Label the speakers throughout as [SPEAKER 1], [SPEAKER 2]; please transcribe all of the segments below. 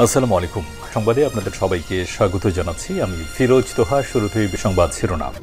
[SPEAKER 1] আসসালামু আলাইকুম। সংবাদে আপনাদের সবাইকে স্বাগত জানাচ্ছি। আমি ফিরোজ তোহা। শুরুতেই সংবাদ শিরোনাম।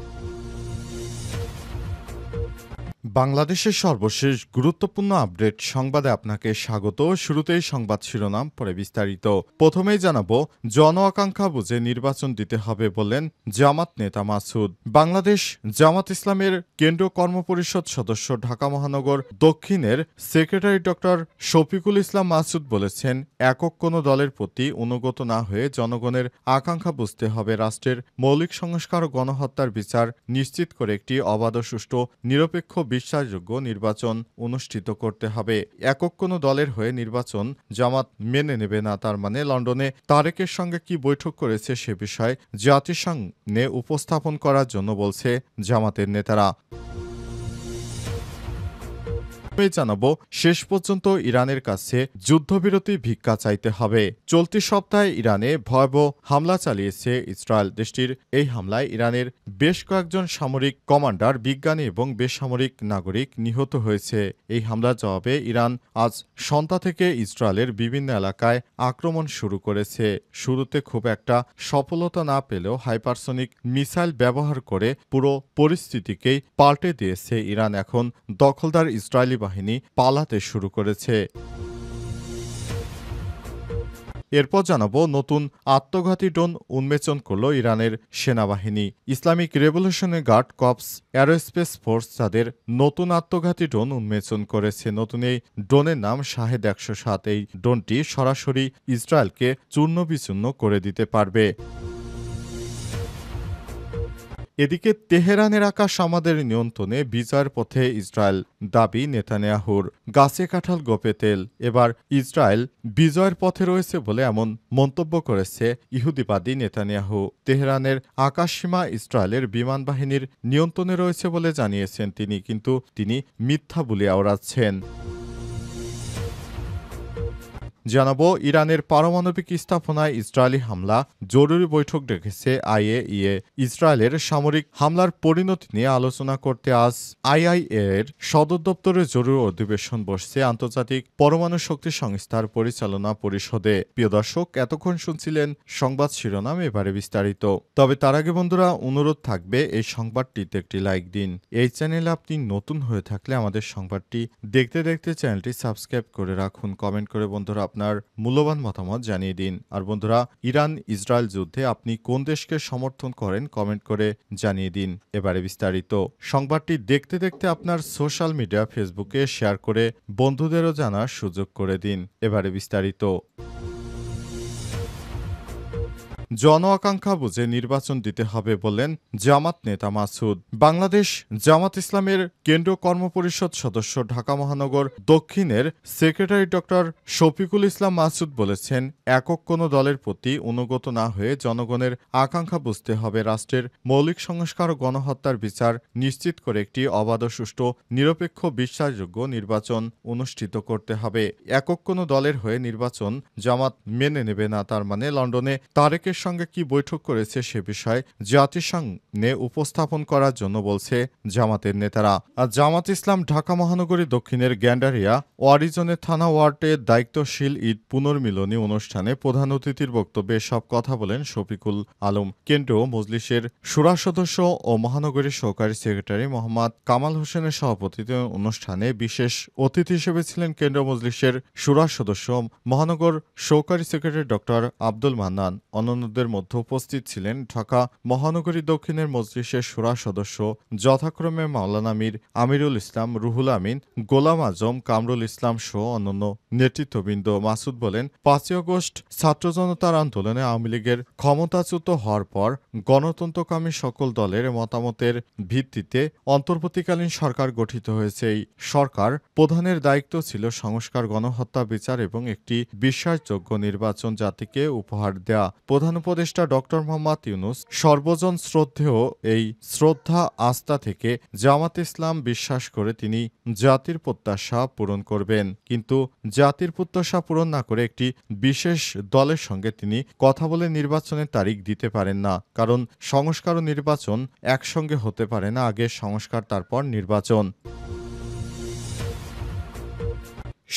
[SPEAKER 2] বাংলাদেশের সর্বশেষ গুরুত্বপূর্ণ আপডেট সংবাদে আপনাকে স্বাগত। শুরুতেই সংবাদ শিরোনাম, পরে বিস্তারিত। প্রথমেই জানাবো, জন আকাঙ্ক্ষা বুঝে নির্বাচন দিতে হবে বললেন জামাত নেতা মাসুদ। বাংলাদেশ জামাত ইসলামের কেন্দ্রীয় কর্মপরিষদ সদস্য ঢাকা মহানগর দক্ষিণের সেক্রেটারি ডক্টর শফিকুল ইসলাম মাসুদ বলেছেন, একক কোনো দলের প্রতি অনুগত না হয়ে জনগণের আকাঙ্ক্ষা বুঝতে হবে। রাষ্ট্রের মৌলিক সংস্কার ও গণহত্যার বিচার নিশ্চিত করে একটি অবাধ, সুষ্ঠু, নিরপেক্ষ, বিশ্বাসযোগ্য নির্বাচন অনুষ্ঠিত করতে হবে। একক কোনো দলের হয়ে নির্বাচন জামাত মেনে নেবে না। তার মানে লন্ডনে তারেকের সঙ্গে কি বৈঠক করেছে সে বিষয়ে জাতিসংঘে উপস্থাপন করার জন্য বলছে জামাতের নেতারা। জানাবো, শেষ পর্যন্ত ইরানের কাছে যুদ্ধবিরতি ভিক্ষা চাইতে হবে। চলতি সপ্তাহে ইরানে ভয়াবহ হামলা চালিয়েছে ইসরায়েল। দেশটির এই হামলায় ইরানের বেশ কয়েকজন সামরিক কমান্ডার, বিজ্ঞানী এবং বেসামরিক নাগরিক নিহত হয়েছে। এই হামলার জবাবে ইরান আজ সন্ধ্যা থেকে ইসরায়েলের বিভিন্ন এলাকায় আক্রমণ শুরু করেছে। শুরুতে খুব একটা সফলতা না পেলেও হাইপারসনিক মিসাইল ব্যবহার করে পুরো পরিস্থিতিকেই পাল্টে দিয়েছে ইরান। এখন দখলদার ইসরায়েলি বাহিনী পালাতে শুরু করেছে। এরপর জানাবো, নতুন আত্মঘাতী ড্রোন উন্মোচন করল ইরানের সেনাবাহিনী। Islamic revolutionary guard corps aerospace force তাদের নতুন আত্মঘাতী ড্রোন উন্মোচন করেছে। নতুন এই ড্রোনের নাম শাহেদ 107। এই ড্রোনটি সরাসরি ইসরায়েলকে চূর্ণ বিচূর্ণ করে দিতে পারবে। এদিকে তেহরানের আকাশ আমাদের নিয়ন্ত্রণে, বিজয়ের পথে ইসরায়েল দাবি নেতানিয়াহুর। গাছে কাঁঠাল গোপে তেল, এবার ইসরায়েল বিজয়ের পথে রয়েছে বলে এমন মন্তব্য করেছে ইহুদিবাদী নেতানিয়াহু। তেহরানের আকাশসীমা ইসরায়েলের বিমান বাহিনীর নিয়ন্ত্রণে রয়েছে বলে জানিয়েছেন তিনি, কিন্তু তিনি মিথ্যা বলে আওড়াচ্ছেন। জানাবো, ইরানের পারমাণবিক স্থাপনায় ইসরায়েলি হামলা, জরুরি বৈঠক ডেকেছে আইএইএ। ইসরায়েলের সামরিক হামলার পরিণতি নিয়ে আলোচনা করতে আজ আইআইএ এর সদর দপ্তরে জরুরি অধিবেশন বসছে আন্তর্জাতিক পরমাণু শক্তি সংস্থার পরিচালনা পরিষদে। প্রিয় দর্শক, এতক্ষণ শুনছিলেন সংবাদ শিরোনাম, এবারে বিস্তারিত। তবে তার আগে বন্ধুরা, অনুরোধ থাকবে এই সংবাদটিতে একটি লাইক দিন। এই চ্যানেলে আপনি নতুন হয়ে থাকলে আমাদের সংবাদটি দেখতে দেখতে চ্যানেলটি সাবস্ক্রাইব করে রাখুন। কমেন্ট করে বন্ধুরা আপনার মূল্যবান মতামত জানিয়ে দিন। আর বন্ধুরা, ইরান ইসরায়েল যুদ্ধে আপনি কোন দেশকে সমর্থন করেন কমেন্ট করে জানিয়ে দিন। এবারে বিস্তারিত। সংবাদটি দেখতে দেখতে আপনার সোশ্যাল মিডিয়া ফেসবুকে শেয়ার করে বন্ধুদেরও জানার সুযোগ করে দিন। এবারে বিস্তারিত। জন আকাঙ্ক্ষা বুঝে নির্বাচন দিতে হবে বললেন জামাত নেতা মাসুদ। বাংলাদেশ জামাত ইসলামের কেন্দ্রীয় কর্মপরিষদ সদস্য ঢাকা মহানগর দক্ষিণের সেক্রেটারি ডক্টর শফিকুল ইসলাম মাসুদ বলেছেন, একক কোনো দলের প্রতি অনুগত না হয়ে জনগণের আকাঙ্ক্ষা বুঝতে হবে। রাষ্ট্রের মৌলিক সংস্কার ও গণহত্যার বিচার নিশ্চিত করে একটি অবাধ, সুষ্ঠু, নিরপেক্ষ, বিশ্বাসযোগ্য নির্বাচন অনুষ্ঠিত করতে হবে। একক কোনো দলের হয়ে নির্বাচন জামাত মেনে নেবে না। তার মানে লন্ডনে তারেকের সঙ্গে কি বৈঠক করেছে সে বিষয়ে জাতিসংঘে উপস্থাপন করার জন্য বলছে জামাতের নেতারা। আর জামাত ইসলাম ঢাকা মহানগরী দক্ষিণের গ্যান্ডারিয়া ওয়ারিজনের থানা ওয়ার্ডের দায়িত্বশীল ঈদ পুনর্মিলনী অনুষ্ঠানে প্রধান অতিথির বক্তব্যে সব কথা বলেন শফিকুল আলম। কেন্দ্রীয় মজলিসের শুরা সদস্য ও মহানগরীর সহকারী সেক্রেটারি মোহাম্মদ কামাল হোসেনের সভাপতিত্বে অনুষ্ঠানে বিশেষ অতিথি হিসেবে ছিলেন কেন্দ্রীয় মজলিসের শুরা সদস্য মহানগর সহকারী সেক্রেটারি ডক্টর আব্দুল মান্নান। অন্যান্যদের মধ্যে উপস্থিত ছিলেন ঢাকা মহানগরী দক্ষিণের মজলিসের শুরা সদস্য যথাক্রমে মাওলানা মীর আমিরুল ইসলাম, রুহুল আমিন, গোলাম আজম, কামরুল ইসলাম সহ অন্যান্য নেতৃত্ববৃন্দ। মাসুদ বলেন, 5ই আগস্ট ছাত্র জনতার আন্দোলনে আওয়ামী লীগের ক্ষমতাচ্যুত হওয়ার পর গণতন্ত্রকামী সকল দলের মতামতের ভিত্তিতে অন্তর্বর্তীকালীন সরকার গঠিত হয়েছে। এই সরকার প্রধানের দায়িত্ব ছিল সংস্কার, গণহত্যা বিচার এবং একটি বিশ্বাসযোগ্য নির্বাচন জাতিকে উপহার দেয়া। প্রধান উপদেষ্টা ডক্টর মোহাম্মদ ইউনূস সর্বজন শ্রদ্ধেয় এই শ্রদ্ধা আস্থা থেকে জামাত ইসলাম বিশ্বাস করে তিনি জাতির প্রত্যাশা পূরণ করবেন। কিন্তু জাতির প্রত্যাশা পূরণ না করে একটি বিশেষ দলের সঙ্গে তিনি কথা বলে নির্বাচনের তারিখ দিতে পারেন না। কারণ সংস্কার ও নির্বাচন একসঙ্গে হতে পারে না। আগে সংস্কার, তারপর নির্বাচন।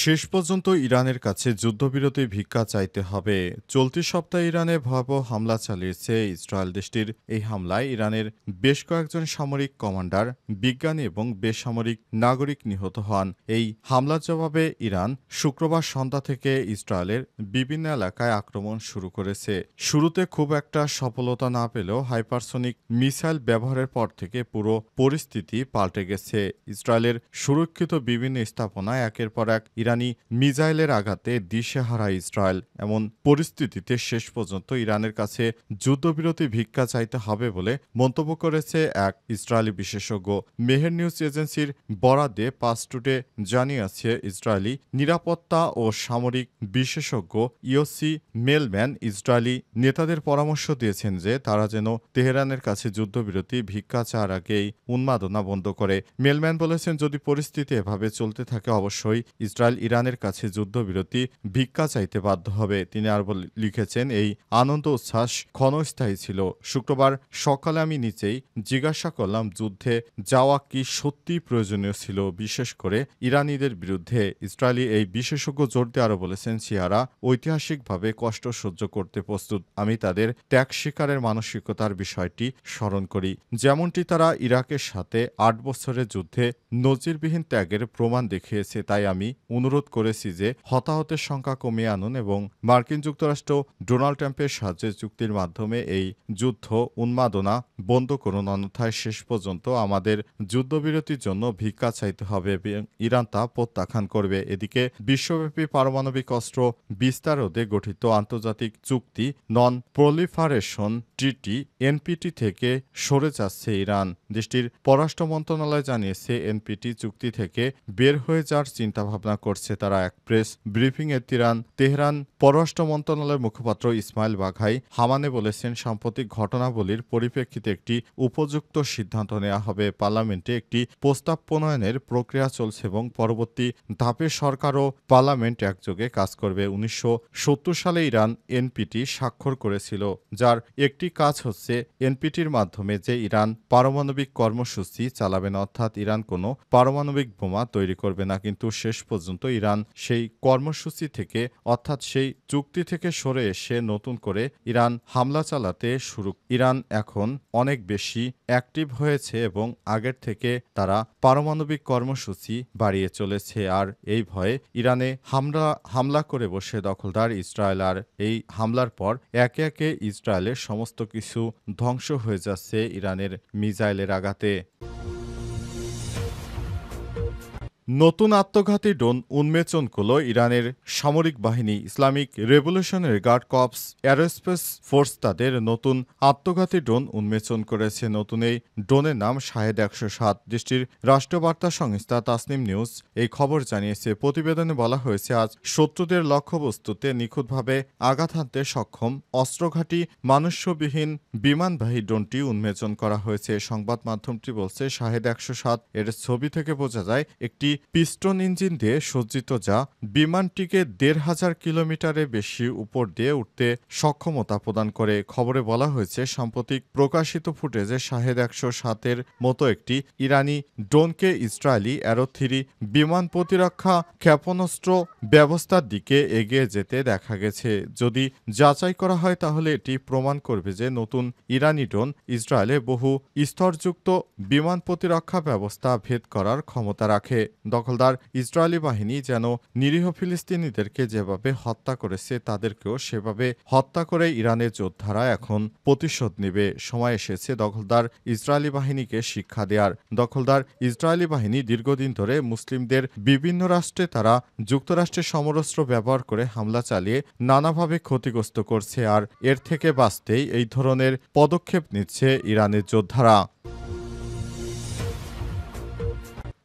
[SPEAKER 2] শেষ পর্যন্ত ইরানের কাছে যুদ্ধবিরতি ভিক্ষা চাইতে হবে। চলতি সপ্তাহে ইরানে ভয়াবহ হামলা চালিয়েছে ইসরায়েল। দেশটির এই হামলায় ইরানের বেশ কয়েকজন সামরিক কমান্ডার, বিজ্ঞানী এবং বেসামরিক নাগরিক নিহত হন। এই হামলার জবাবে ইরান শুক্রবার সন্ধ্যা থেকে ইসরায়েলের বিভিন্ন এলাকায় আক্রমণ শুরু করেছে। শুরুতে খুব একটা সফলতা না পেলেও হাইপারসনিক মিসাইল ব্যবহারের পর থেকে পুরো পরিস্থিতি পাল্টে গেছে। ইসরায়েলের সুরক্ষিত বিভিন্ন স্থাপনায় একের পর এক ইরানি মিসাইলের আঘাতে দিশেহারা ইসরায়েল। এমন পরিস্থিতিতে শেষ পর্যন্ত ইরানের কাছে যুদ্ধবিরতি ভিক্ষা চাইতে হবে বলে মন্তব্য করেছে এক ইসরায়েলি বিশেষজ্ঞ। মেহের নিউজ এজেন্সির বরাদ্দে পাঁচ টুডে জানিয়েছে ইসরায়েলি নিরাপত্তা ও সামরিক বিশেষজ্ঞ ইওসি মেলম্যান ইসরায়েলি নেতাদের পরামর্শ দিয়েছেন যে তারা যেন তেহরানের কাছে যুদ্ধবিরতি ভিক্ষা চাওয়ার আগেই উন্মাদনা বন্ধ করে। মেলম্যান বলেছেন, যদি পরিস্থিতি এভাবে চলতে থাকে অবশ্যই ইসরায়েল ইরানের কাছে যুদ্ধবিরতি ভিক্ষা চাইতে বাধ্য হবে। তিনি আর লিখেছেন, এই আনন্দ উচ্ছ্বাস ক্ষণস্থায়ী ছিল। শুক্রবার সকালে আমি নিজেই জিজ্ঞাসা করলাম যুদ্ধে যাওয়া কি সত্যি প্রয়োজনীয় ছিল, বিশেষ করে ইরানিদের বিরুদ্ধে। ইসরায়েলি এই বিশেষজ্ঞ জোর দিয়ে আরও বলেছেন, শিয়ারা ঐতিহাসিকভাবে কষ্ট সহ্য করতে প্রস্তুত। আমি তাদের ত্যাগ স্বীকারের মানসিকতার বিষয়টি স্মরণ করি। যেমনটি তারা ইরাকের সাথে ৮ বছরের যুদ্ধে নজিরবিহীন ত্যাগের প্রমাণ দেখিয়েছে। তাই আমি অনুরোধ করেছি যে হতাহতের সংখ্যা কমিয়ে আনুন এবং মার্কিন যুক্তরাষ্ট্র ডোনাল্ড ট্রাম্পের সাহায্যে চুক্তির মাধ্যমে এই যুদ্ধ উন্মাদনা বন্ধ করুন, অন্যথায় শেষ পর্যন্ত আমাদের যুদ্ধবিরতির জন্য ভিক্ষা চাইতে হবে এবং ইরান তা প্রত্যাখ্যান করবে। এদিকে বিশ্বব্যাপী পারমাণবিক অস্ত্র বিস্তার রোধে গঠিত আন্তর্জাতিক চুক্তি নন প্রলিফারেশন ট্রিটি এনপিটি থেকে সরে যাচ্ছে ইরান। দেশটির পররাষ্ট্র মন্ত্রণালয় জানিয়েছে, এনপিটি চুক্তি থেকে বের হয়ে যাওয়ার চিন্তাভাবনা করছে তারা। এক প্রেস ব্রিফিংয়ে তেহরান পররাষ্ট্র মন্ত্রণালয়ের মুখপাত্র ইসমাইল বাঘাই হামানে বলেছেন, সাম্প্রতিক ঘটনাবলীর পরিপ্রেক্ষিতে একটি উপযুক্ত সিদ্ধান্ত নেওয়া হবে। পার্লামেন্টে একটি প্রস্তাব প্রণয়নের প্রক্রিয়া চলছে এবং পরবর্তী ধাপে সরকার ও পার্লামেন্ট একযোগে কাজ করবে। 1970 সালে ইরান এনপিটি স্বাক্ষর করেছিল, যার একটি কাজ হচ্ছে এনপিটির মাধ্যমে যে ইরান পারমাণবিক কর্মসূচি চালাবে না, অর্থাৎ ইরান কোনো পারমাণবিক বোমা তৈরি করবে না। কিন্তু শেষ পর্যন্ত ইরান সেই কর্মসূচি থেকে অর্থাৎ সেই চুক্তি থেকে সরে এসে নতুন করে ইরান হামলা চালাতে শুরু। ইরান এখন অনেক বেশি অ্যাক্টিভ হয়েছে এবং আগের থেকে তারা পারমাণবিক কর্মসূচি বাড়িয়ে চলেছে। আর এই ভয়ে ইরানে হামলা করে বসে দখলদার ইসরায়েল। আর এই হামলার পর একে একে ইসরায়েলের সমস্ত কিছু ধ্বংস হয়ে যাচ্ছে ইরানের মিসাইলের আঘাতে। নতুন আত্মঘাতী ড্রোন উন্মোচন করল ইরানের সামরিক বাহিনী। Islamic revolutionary guard corps aerospace force তাদের নতুন আত্মঘাতী ড্রোন উন্মোচন করেছে। নতুন এই ড্রোনের নাম শাহেদ ১০৭। দেশটির রাষ্ট্রীয় বার্তা সংস্থা তাসনিম নিউজ এই খবর জানিয়েছে। প্রতিবেদনে বলা হয়েছে, আজ শত্রুদের লক্ষ্যবস্তুতে নিখুঁতভাবে আঘাত হানতে সক্ষম অস্ত্রঘাতী মানুষ্যবিহীন বিমানবাহী ড্রোনটি উন্মোচন করা হয়েছে। সংবাদ মাধ্যমটি বলছে, শাহেদ ১০৭ এর ছবি থেকে বোঝা যায় একটি পিস্টন ইঞ্জিন দিয়ে সজ্জিত, যা বিমানটিকে ১৫০০ কিলোমিটারের বেশি উপর দিয়ে উঠতে সক্ষমতা প্রদান করে। খবরে বলা হয়েছে, সাম্প্রতিক প্রকাশিত ফুটেজে শাহেদ ১০৭-এর মতো একটি ইরানি ড্রোনকে ইসরায়েলি অ্যারো-3 বিমান প্রতিরক্ষা ক্ষেপণাস্ত্র ব্যবস্থার দিকে এগিয়ে যেতে দেখা গেছে। যদি যাচাই করা হয় তাহলে এটি প্রমাণ করবে যে নতুন ইরানি ড্রোন ইসরায়েলে বহু স্তরযুক্ত বিমান প্রতিরক্ষা ব্যবস্থা ভেদ করার ক্ষমতা রাখে। দখলদার ইসরায়েলি বাহিনী যেন নিরীহ ফিলিস্তিনিদেরকে যেভাবে হত্যা করেছে তাদেরকেও সেভাবে হত্যা করে ইরানের যোদ্ধারা এখন প্রতিশোধ নেবে। সময় এসেছে দখলদার ইসরায়েলি বাহিনীকে শিক্ষা দেওয়ার। দখলদার ইসরায়েলি বাহিনী দীর্ঘদিন ধরে মুসলিমদের বিভিন্ন রাষ্ট্রে তারা যুক্তরাষ্ট্রের সমরাস্ত্র ব্যবহার করে হামলা চালিয়ে নানাভাবে ক্ষতিগ্রস্ত করছে। আর এর থেকে বাঁচতেই এই ধরনের পদক্ষেপ নিচ্ছে ইরানের যোদ্ধারা।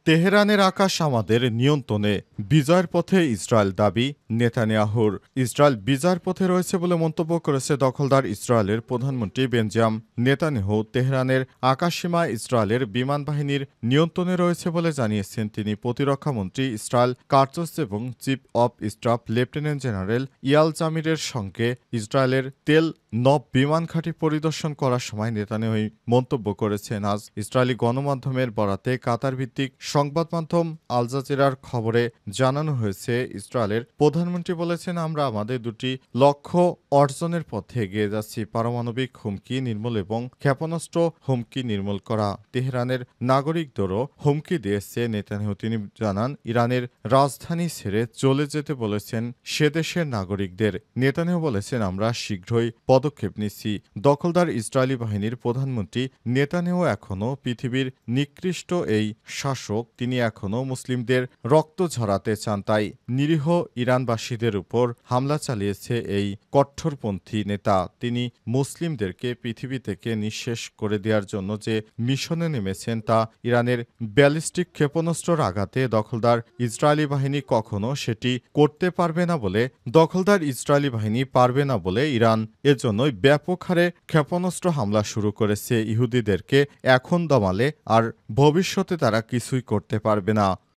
[SPEAKER 2] তেহরানের আকাশ আমাদের নিয়ন্ত্রণে, বিজয়ের পথে ইসরায়েল দাবি নেতানিয়াহুর। ইসরায়েল বিজয়ের পথে রয়েছে বলে মন্তব্য করেছে দখলদার ইসরায়েলের প্রধানমন্ত্রী বেঞ্জামিন নেতানিয়াহু। তেহরানের আকাশসীমা ইসরায়েলের বিমান বাহিনীর নিয়ন্ত্রণে রয়েছে বলে জানিয়েছেন তিনি। প্রতিরক্ষামন্ত্রী ইসরায়েল কার্টস এবং chief of staff lieutenant general Eyal জামিরের সঙ্গে ইসরায়েলের তেল নব বিমান ঘাঁটি পরিদর্শন করার সময় নেতানিয়াহু মন্তব্য করেছেন। আজ ইসরায়েলি গণমাধ্যমের বরাতে কাতার ভিত্তিক সংবাদ মাধ্যম আল জাজিরার খবরে জানানো হয়েছে। ইসরায়েলের প্রধানমন্ত্রী বলেছেন, আমরা আমাদের দুটি লক্ষ্য অর্জনের পথে এগিয়ে যাচ্ছি, পারমাণবিক হুমকি নির্মূল এবং ক্ষেপণাস্ত্র হুমকি নির্মূল করা। তেহরানের নাগরিকদেরও হুমকি দিয়েছে নেতানিয়াহু। তিনি জানান, ইরানের রাজধানী ছেড়ে চলে যেতে বলেছেন সে দেশের নাগরিকদের। নেতানিয়াহু বলেছেন, আমরা শীঘ্রই পদক্ষেপ নিচ্ছি। দখলদার ইসরায়েলি বাহিনীর প্রধানমন্ত্রী নেতানিয়াহু এখনও পৃথিবীর নিকৃষ্ট এই শাসক। তিনি এখনও মুসলিমদের রক্ত ঝরাতে চান, তাই নিরীহ ইরানবাসীদের উপর হামলা চালিয়েছে এই কট্টরপন্থী নেতা। তিনি মুসলিমদেরকে পৃথিবী থেকে নিঃশেষ করে দেওয়ার জন্য যে মিশনে নেমেছেন তা ইরানের ব্যালিস্টিক ক্ষেপণাস্ত্রের আঘাতে দখলদার ইসরায়েলি বাহিনী কখনো সেটি করতে পারবে না বলে ইরান এজন্যই ব্যাপক হারে ক্ষেপণাস্ত্র হামলা শুরু করেছে। ইহুদিদেরকে এখন দমালে আর ভবিষ্যতে তারা কিছুই করতে পারবে না।